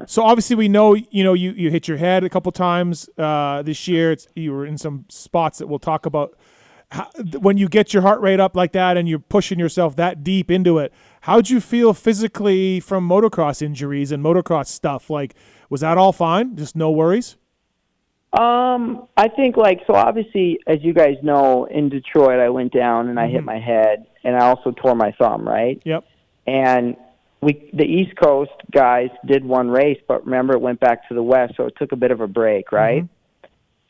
So obviously we know, you hit your head a couple times this year. You were in some spots that we'll talk about. When you get your heart rate up like that and you're pushing yourself that deep into it, how'd you feel physically from motocross injuries and motocross stuff? Like, was that all fine? Just no worries? I think so obviously, as you guys know, in Detroit, I went down and I hit my head, and I also tore my thumb, right? Yep. And the East Coast guys did one race, but remember it went back to the West, so it took a bit of a break, right?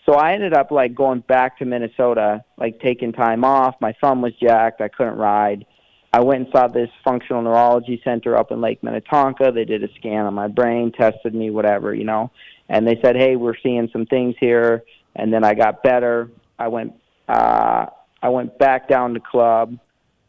So I ended up going back to Minnesota, taking time off. My thumb was jacked. I couldn't ride. I went and saw this functional neurology center up in Lake Minnetonka. They did a scan on my brain, tested me, whatever, and they said, hey, we're seeing some things here. And then I got better. I went back down to club,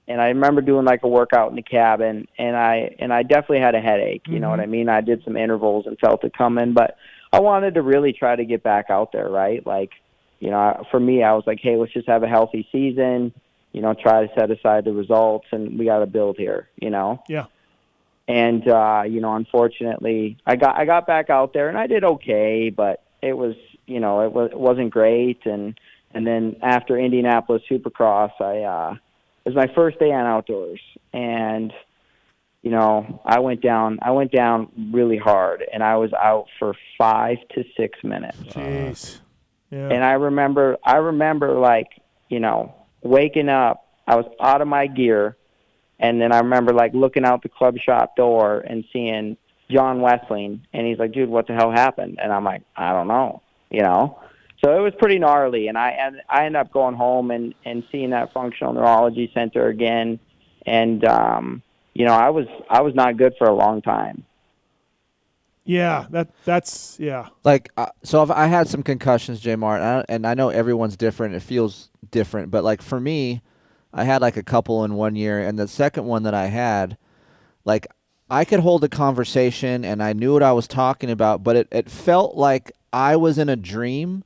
and I remember doing a workout in the cabin, and I definitely had a headache. You know what I mean? I did some intervals and felt it coming, but I wanted to really try to get back out there, right? For me, I was like, hey, let's just have a healthy season, try to set aside the results, and we got to build here, Yeah. And, unfortunately, I got back out there, and I did okay, but it was, it wasn't great. And then after Indianapolis Supercross, it was my first day on outdoors, and, I went down really hard, and I was out for 5 to 6 minutes. Jeez. Yeah. And I remember waking up, I was out of my gear. And then I remember looking out the club shop door and seeing John Wessling, and he's like, dude, what the hell happened? And I'm like, I don't know, So it was pretty gnarly, and I ended up going home and seeing that functional neurology center again. And, I was not good for a long time. Yeah, that's yeah. So I had some concussions, J-Mart, and I know everyone's different. It feels different. But, for me, I had a couple in 1 year, and the second one that I had, I could hold a conversation and I knew what I was talking about, but it felt like I was in a dream,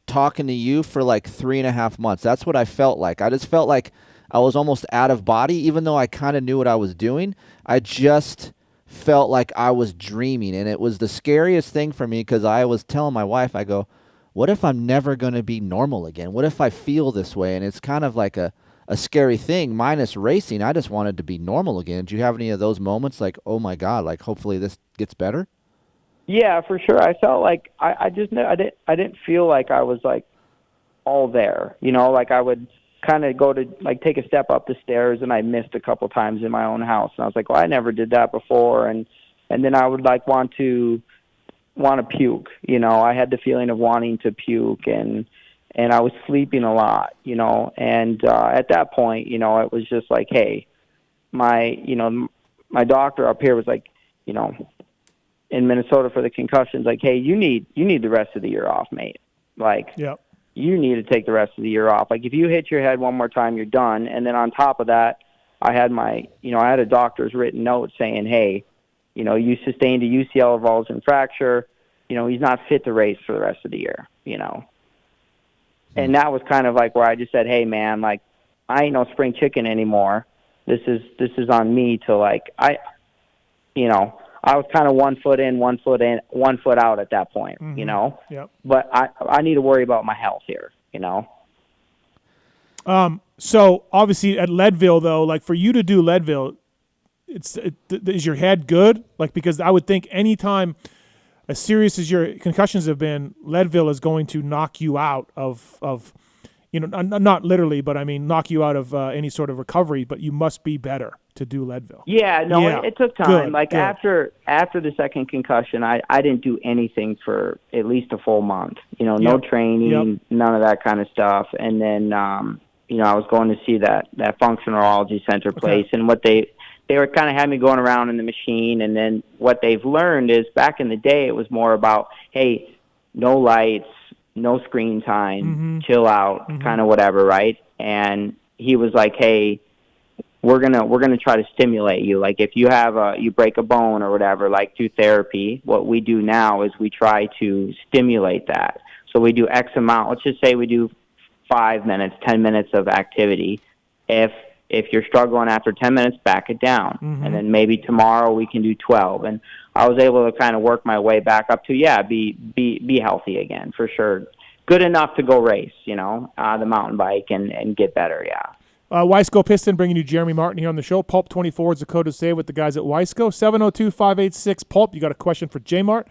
talking to you for 3.5 months. That's what I felt like. I just felt like I was almost out of body, even though I kind of knew what I was doing. I just felt like I was dreaming, and it was the scariest thing for me because I was telling my wife, I go, what if I'm never going to be normal again? What if I feel this way? And it's kind of like a scary thing. Minus racing, I just wanted to be normal again. Do you have any of those moments oh my God, hopefully this gets better? Yeah, for sure. I felt like I didn't feel like I was all there. I would kind of go to take a step up the stairs, and I missed a couple times in my own house, and I was like, well, I never did that before. And then I would want to puke. I had the feeling of wanting to puke, and I was sleeping a lot, and at that point, it was just hey, my doctor up here was in Minnesota for the concussions, hey, you need the rest of the year off, mate. Yep. You need to take the rest of the year off. If you hit your head one more time, you're done. And then on top of that, I had I had a doctor's written note saying, hey, you sustained a UCL avulsion fracture. He's not fit to race for the rest of the year, And that was kind of where I just said, hey, man, I ain't no spring chicken anymore. This is on me to I was kind of 1 foot in, 1 foot out at that point, Yep. But I need to worry about my health here, So obviously at Leadville though, for you to do Leadville, is your head good? Because I would think anytime as serious as your concussions have been, Leadville is going to knock you out of not literally, but I mean knock you out of any sort of recovery. But you must be better to do Leadville. Yeah, no, Yeah. It took time. Good. After the second concussion, I didn't do anything for at least a full month. No training, none of that kind of stuff. And then I was going to see that functional neurology center place, and what they were kind of had me going around in the machine. And then what they've learned is back in the day, it was more about, hey, no lights, no screen time, chill out, kind of whatever, right? And he was like, hey, we're gonna try to stimulate you. If you have you break a bone or whatever, through therapy, what we do now is we try to stimulate that. So we do X amount. Let's just say we do 5 minutes, 10 minutes of activity. If you're struggling after 10 minutes, back it down. And then maybe tomorrow we can do 12. And I was able to kind of work my way back up to, be healthy again, for sure. Good enough to go race, the mountain bike and get better, yeah. Weisco Piston bringing you Jeremy Martin here on the show. Pulp24 is the code to save with the guys at Weisco. 702-586-PULP. You got a question for J-Mart,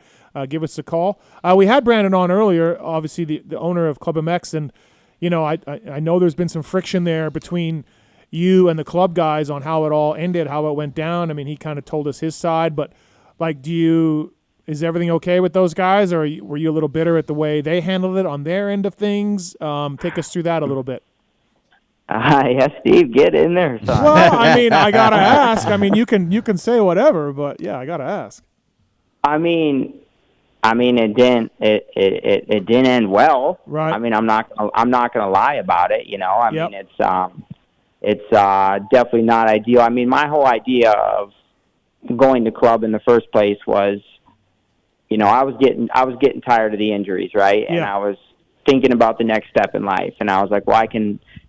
give us a call. We had Brandon on earlier, obviously the owner of ClubMX, and, I know there's been some friction there between you and the club guys on how it all ended, how it went down. I mean, he kind of told us his side, but, is everything okay with those guys, or were you a little bitter at the way they handled it on their end of things? Take us through that a little bit. Yeah, Steve, get in there, son. Well, I mean, I gotta ask. I mean, you can say whatever, but yeah, I gotta ask. I mean, it didn't end well. Right. I mean, I'm not gonna lie about it. I mean, it's definitely not ideal. I mean, my whole idea of going to club in the first place was, I was getting tired of the injuries, right? And I was thinking about the next step in life, and I was like, well,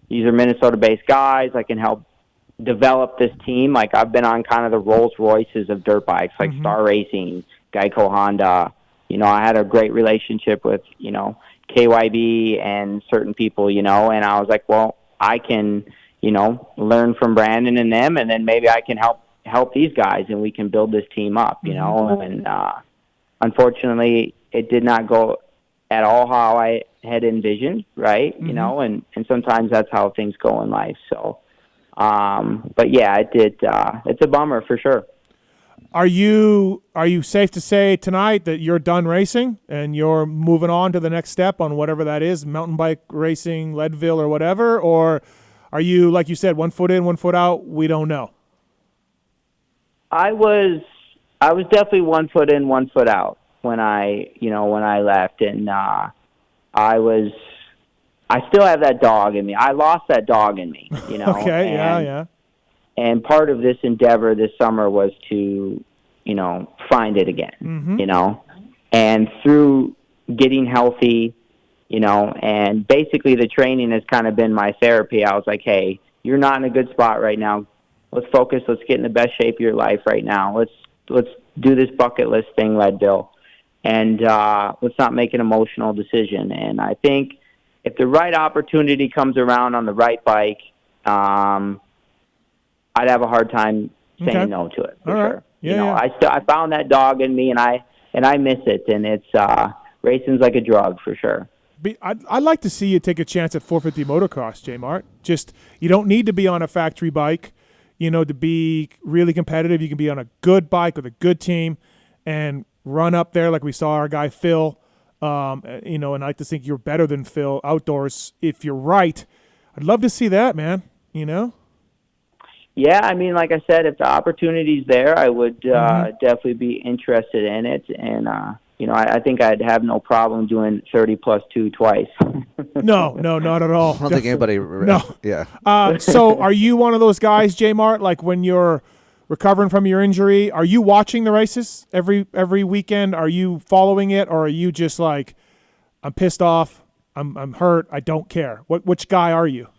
these are Minnesota-based guys. I can help develop this team. Like, I've been on kind of the Rolls Royces of dirt bikes, like Star Racing, Geico Honda. I had a great relationship with, KYB and certain people, and I was like, well, I can, learn from Brandon and them, and then maybe I can help these guys, and we can build this team up, and unfortunately, it did not go at all how I had envisioned, right? And sometimes that's how things go in life. So, but yeah, it did. It's a bummer for sure. Are you safe to say tonight that you're done racing and you're moving on to the next step on whatever that is, mountain bike racing, Leadville or whatever? Or are you, like you said, 1 foot in, 1 foot out? We don't know. I was definitely 1 foot in, 1 foot out when I left, and I still have that dog in me. I lost that dog in me, Okay, yeah. And part of this endeavor this summer was to, find it again, and through getting healthy, and basically the training has kind of been my therapy. I was like, hey, you're not in a good spot right now. Let's focus. Let's get in the best shape of your life right now. Let's do this bucket list thing, Leadville, and let's not make an emotional decision. And I think if the right opportunity comes around on the right bike, I'd have a hard time saying no to it, for sure. Yeah, I found that dog in me, and I miss it, and it's racing's like a drug, for sure. I'd like to see you take a chance at 450 motocross, J-Mart. Just, you don't need to be on a factory bike, to be really competitive. You can be on a good bike with a good team and run up there like we saw our guy Phil, and I like to think you're better than Phil outdoors if you're right. I'd love to see that, man, Yeah, I mean, like I said, if the opportunity's there, I would definitely be interested in it. And, I think I'd have no problem doing 30+2 twice. No, not at all. I don't think anybody. No. Yeah. So are you one of those guys, J-Mart, like when you're recovering from your injury, are you watching the races every weekend? Are you following it? Or are you just like, I'm pissed off, I'm hurt, I don't care? Which guy are you?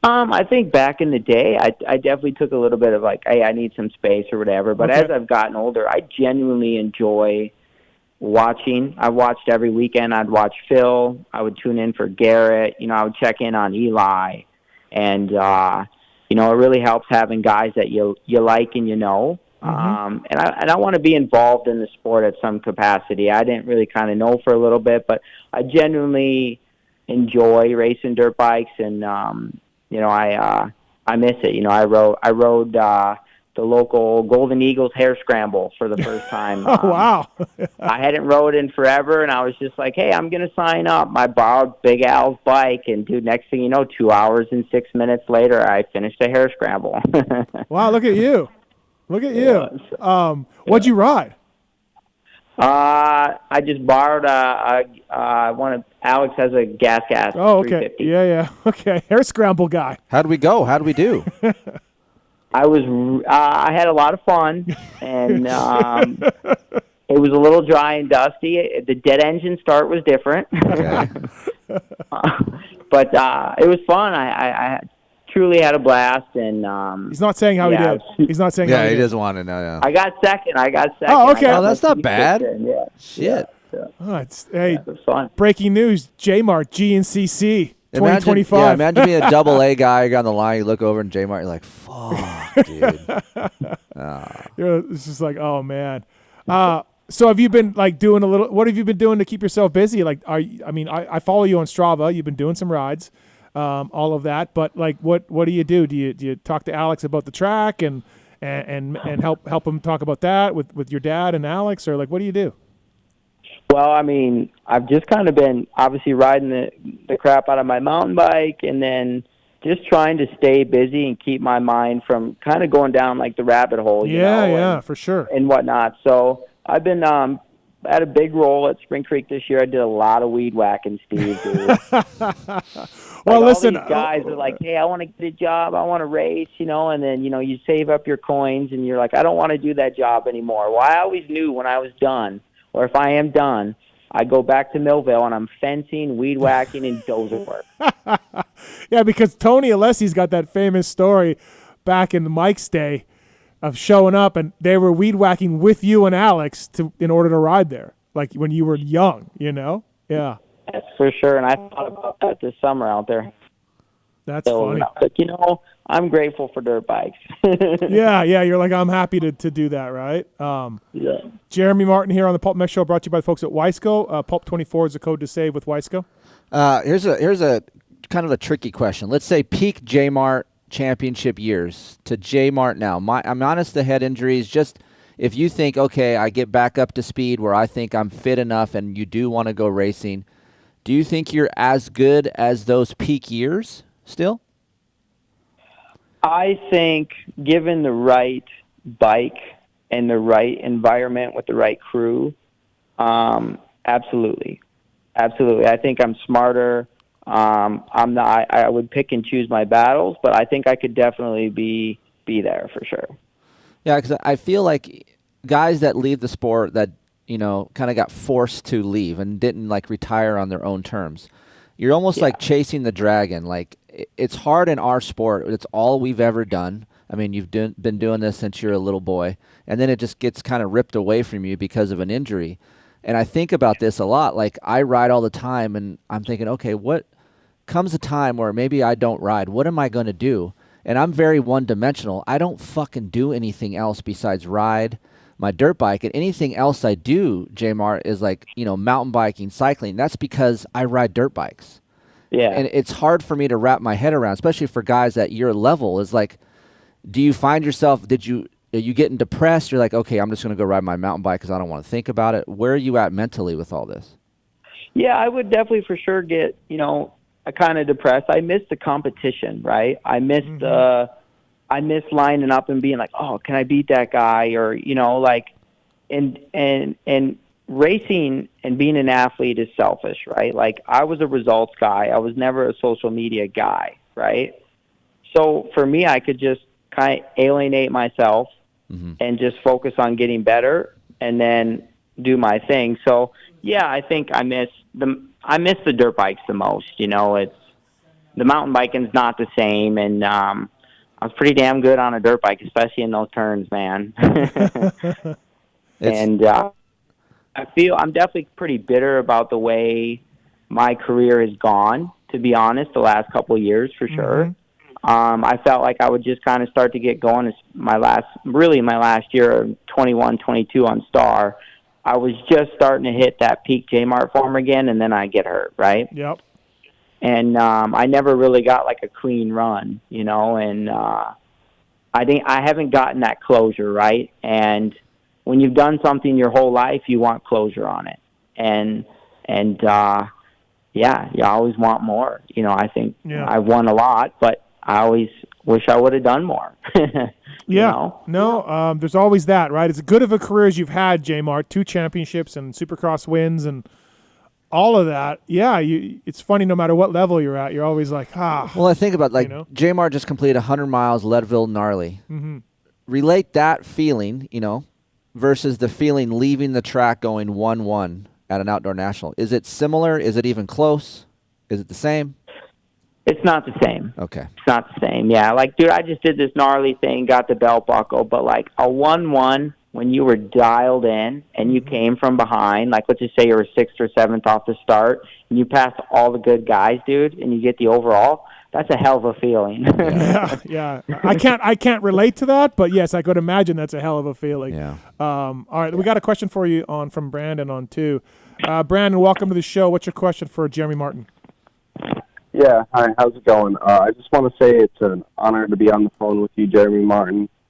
I think back in the day, I definitely took a little bit of like, hey, I need some space or whatever. But as I've gotten older, I genuinely enjoy watching. I watched every weekend. I'd watch Phil. I would tune in for Garrett. I would check in on Eli. And, it really helps having guys that you like and And I want to be involved in the sport at some capacity. I didn't really kind of know for a little bit, but I genuinely enjoy racing dirt bikes, and I miss it. I rode the local Golden Eagles hair scramble for the first time. Oh, wow. I hadn't rode in forever, and I was just like, hey, I'm going to sign up. I borrowed Big Al's bike, and dude, next thing you know, 2 hours and 6 minutes later, I finished a hair scramble. Wow, look at you. What'd you ride? I just borrowed one of Alex has a gas. Oh, okay. 350. Yeah. Okay. Hair scramble guy. How'd we go? How'd we do? I had a lot of fun, and it was a little dry and dusty. The dead engine start was different. Okay. But it was fun. I truly had a blast, and He's not saying how he did. He's not saying how Yeah, he he did. doesn't want to know. Yeah. I got second. Oh, okay. I got Oh, that's my not teeth bad. kicked in, Yeah. Shit. Yeah. Oh, hey, It was fun. breaking news: J-Mart GNCC 2025. Yeah, imagine being a double A guy. You're on the line. You look over and J Mart. You're like, fuck, dude. It's just like, oh man. So have you been like doing a little? What have you been doing to keep yourself busy? Like, I follow you on Strava. You've been doing some rides, all of that. But like, what do you do? Do you talk to Alex about the track and help him talk about that with your dad and Alex, or like, what do you do? Well, I mean, I've just kind of been obviously riding the crap out of my mountain bike, and then just trying to stay busy and keep my mind from kind of going down like the rabbit hole. Yeah, for sure. And whatnot. So I've been had a big role at Spring Creek this year. I did a lot of weed whacking, Steve. Dude. Well, listen, all these guys are like, hey, I want to get a job, I want to race, and then, you save up your coins and you're like, I don't want to do that job anymore. Well, I always knew when I was done, or if I am done, I go back to Millville and I'm fencing, weed whacking, and dozer work. Yeah, because Tony Alessi's got that famous story back in Mike's day of showing up and they were weed whacking with you and Alex in order to ride there, like when you were young, Yeah. That's for sure, and I thought about that this summer out there. That's funny. But, I'm grateful for dirt bikes. Yeah, you're like, I'm happy to do that, right? Yeah. Jeremy Martin here on the PulpMX Show, brought to you by the folks at Wiseco. Pulp24 is the code to save with Wiseco. Here's a kind of a tricky question. Let's say peak J-Mart championship years to J-Mart now. I'm honest, the head injuries, just if you think, okay, I get back up to speed where I think I'm fit enough and you do want to go racing, do you think you're as good as those peak years still? I think given the right bike and the right environment with the right crew, absolutely. I think I'm smarter. I would pick and choose my battles, but I think I could definitely be there for sure. Yeah, because I feel like guys that leave the sport that, kind of got forced to leave and didn't like retire on their own terms. You're almost like chasing the dragon. Like it's hard in our sport. It's all we've ever done. I mean, you've been doing this since you're a little boy, and then it just gets kind of ripped away from you because of an injury. And I think about this a lot. Like I ride all the time, and I'm thinking, okay, what comes a time where maybe I don't ride? What am I going to do? And I'm very one-dimensional. I don't fucking do anything else besides ride my dirt bike, and anything else I do, J-Mart, is like, mountain biking, cycling. That's because I ride dirt bikes. Yeah. And it's hard for me to wrap my head around, especially for guys at your level, is like, do you find yourself, are you getting depressed? You're like, okay, I'm just going to go ride my mountain bike because I don't want to think about it. Where are you at mentally with all this? Yeah, I would definitely for sure get, kind of depressed. I miss the competition, right? I miss I miss lining up and being like, oh, can I beat that guy? Or, and racing and being an athlete is selfish, right? Like I was a results guy. I was never a social media guy, right? So for me, I could just kind of alienate myself and just focus on getting better and then do my thing. So yeah, I think I miss the dirt bikes the most. It's the mountain biking's not the same, and I was pretty damn good on a dirt bike, especially in those turns, man. And I feel I'm definitely pretty bitter about the way my career has gone, to be honest, the last couple of years for sure. I felt like I would just kind of start to get going as my last year, 21, 22 on Star. I was just starting to hit that peak J-Mart form again, and then I get hurt, right? Yep. And I never really got like a clean run, and I think I haven't gotten that closure, right? And when you've done something your whole life, you want closure on it. And you always want more. I think I've won a lot, but I always wish I would have done more. No, there's always that, right? As good of a career as you've had, J-Mart, 2 championships and Supercross wins and all of that. Yeah, it's funny no matter what level you're at, you're always like, Well, I think about J-Mart just completed 100 miles, Leadville, gnarly. Relate that feeling, versus the feeling leaving the track going 1-1 at an outdoor national. Is it similar? Is it even close? Is it the same? It's not the same. Okay. It's not the same. Yeah, like, dude, I just did this gnarly thing, got the belt buckle, but like a 1-1 when you were dialed in and you came from behind, like let's just say you were 6th or 7th off the start, and you passed all the good guys, dude, and you get the overall. That's a hell of a feeling. Yeah. I can't relate to that, but yes, I could imagine that's a hell of a feeling. Yeah. All right, we got a question for you from Brandon on 2. Brandon, welcome to the show. What's your question for Jeremy Martin? Yeah, hi, how's it going? I just want to say it's an honor to be on the phone with you, Jeremy Martin.